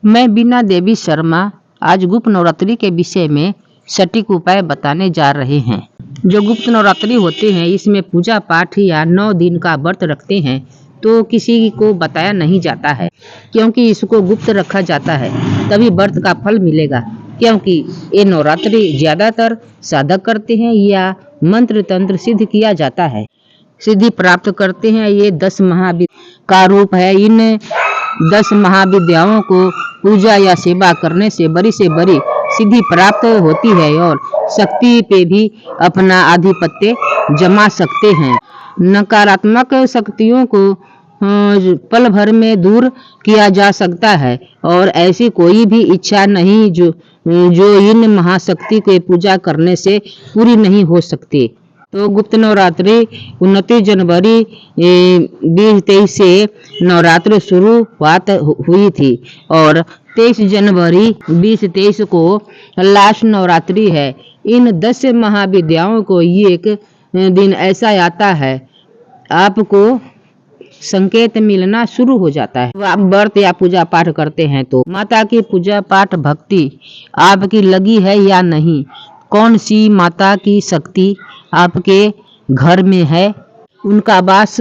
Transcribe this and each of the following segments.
मैं बीना देवी शर्मा आज गुप्त नवरात्रि के विषय में सटीक उपाय बताने जा रहे हैं। जो गुप्त नवरात्रि होते हैं इसमें पूजा पाठ या 9 दिन का व्रत रखते हैं तो किसी को बताया नहीं जाता है, क्योंकि इसको गुप्त रखा जाता है, तभी व्रत का फल मिलेगा। क्योंकि ये नवरात्रि ज्यादातर साधक करते हैं या मंत्र तंत्र सिद्ध किया जाता है, सिद्धि प्राप्त करते हैं। ये 10 महाविद्या का रूप है। इन 10 महाविद्याओं को पूजा या सेवा करने से बड़ी सिद्धि प्राप्त होती है और शक्ति पे भी अपना आधिपत्य जमा सकते हैं। नकारात्मक शक्तियों को पल भर में दूर किया जा सकता है और ऐसी कोई भी इच्छा नहीं जो इन महाशक्ति के पूजा करने से पूरी नहीं हो सकती। तो गुप्त नवरात्रि 29 जनवरी 2023 से नवरात्रि शुरुआत हुई थी और 23 जनवरी 2023 को लास्ट नवरात्रि है। इन 10 महाविद्याओं को एक दिन ऐसा आता है आपको संकेत मिलना शुरू हो जाता है। आप व्रत या पूजा पाठ करते हैं तो माता की पूजा पाठ भक्ति आपकी लगी है या नहीं, कौन सी माता की शक्ति आपके घर में है, उनका वास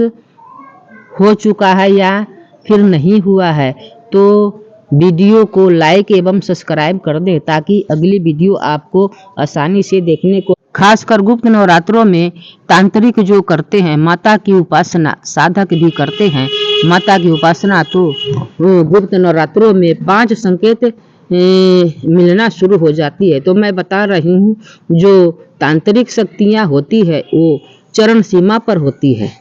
हो चुका है या फिर नहीं हुआ है, तो वीडियो को लाइक एवं सब्सक्राइब कर दें ताकि अगली वीडियो आपको आसानी से देखने को। खासकर गुप्त नवरात्रों में तांत्रिक जो करते हैं माता की उपासना, साधक भी करते हैं माता की उपासना, तो गुप्त नवरात्रों में 5 संकेत मिलना शुरू हो जाती है। तो मैं बता रही हूँ जो तांत्रिक शक्तियाँ होती है वो चरण सीमा पर होती है।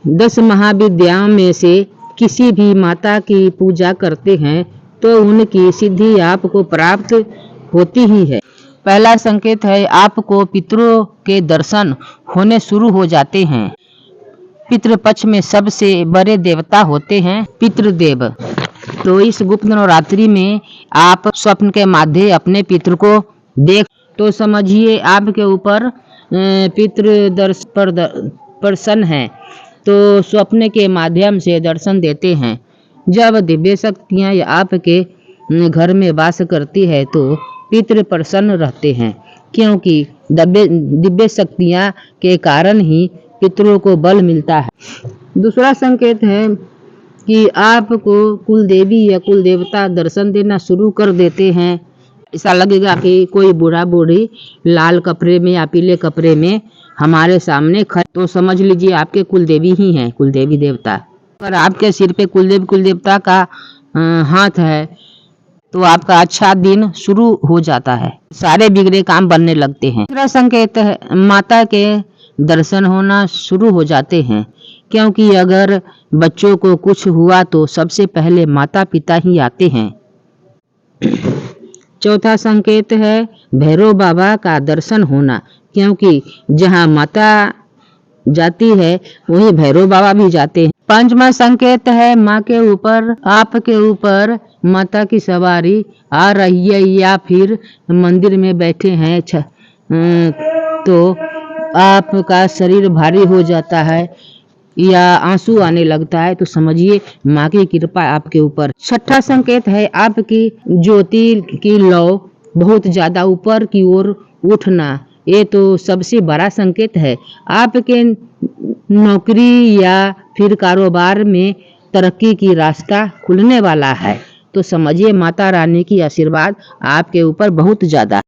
10 महाविद्याओं में से किसी भी माता की पूजा करते हैं तो उनकी सिद्धि आपको प्राप्त होती ही है। पहला संकेत है आपको पितरों के दर्शन होने शुरू हो जाते हैं। पितृपक्ष में सबसे बड़े देवता होते हैं पितृदेव। तो इस गुप्त नवरात्रि में आप स्वप्न के माध्यम अपने पितृ को देख तो समझिए आपके ऊपर पितृ प्रसन्न है, तो स्वप्न के माध्यम से दर्शन देते हैं। जब दिव्य शक्तियाँ आपके घर में वास करती है तो पितृ प्रसन्न रहते हैं, क्योंकि दिव्य शक्तियाँ के कारण ही पितरों को बल मिलता है। दूसरा संकेत है कि आपको कुल देवी या कुल देवता दर्शन देना शुरू कर देते हैं। ऐसा लगेगा कि कोई बूढ़ा बूढ़ी लाल कपड़े में या पीले कपड़े में हमारे सामने खड़े, तो समझ लीजिए आपके कुल देवी ही हैं, कुल देवी देवता। अगर आपके सिर पे कुल देवता का हाथ है तो आपका अच्छा दिन शुरू हो जाता है, सारे बिगड़े काम बनने लगते हैं। दूसरा संकेत है माता के दर्शन होना शुरू हो जाते हैं, क्योंकि अगर बच्चों को कुछ हुआ तो सबसे पहले माता पिता ही आते हैं। चौथा संकेत है भैरव बाबा का दर्शन होना, क्योंकि जहां माता जाती है वहीं भैरव बाबा भी जाते हैं। 5वां संकेत है माँ के ऊपर, आपके ऊपर माता की सवारी आ रही है या फिर मंदिर में बैठे हैं तो आपका शरीर भारी हो जाता है या आंसू आने लगता है, तो समझिए माँ की कृपा आपके ऊपर। 6ठा संकेत है आपकी ज्योति की लौ बहुत ज्यादा ऊपर की ओर उठना, ये तो सबसे बड़ा संकेत है। आपके नौकरी या फिर कारोबार में तरक्की की रास्ता खुलने वाला है, तो समझिए माता रानी की आशीर्वाद आपके ऊपर बहुत ज्यादा।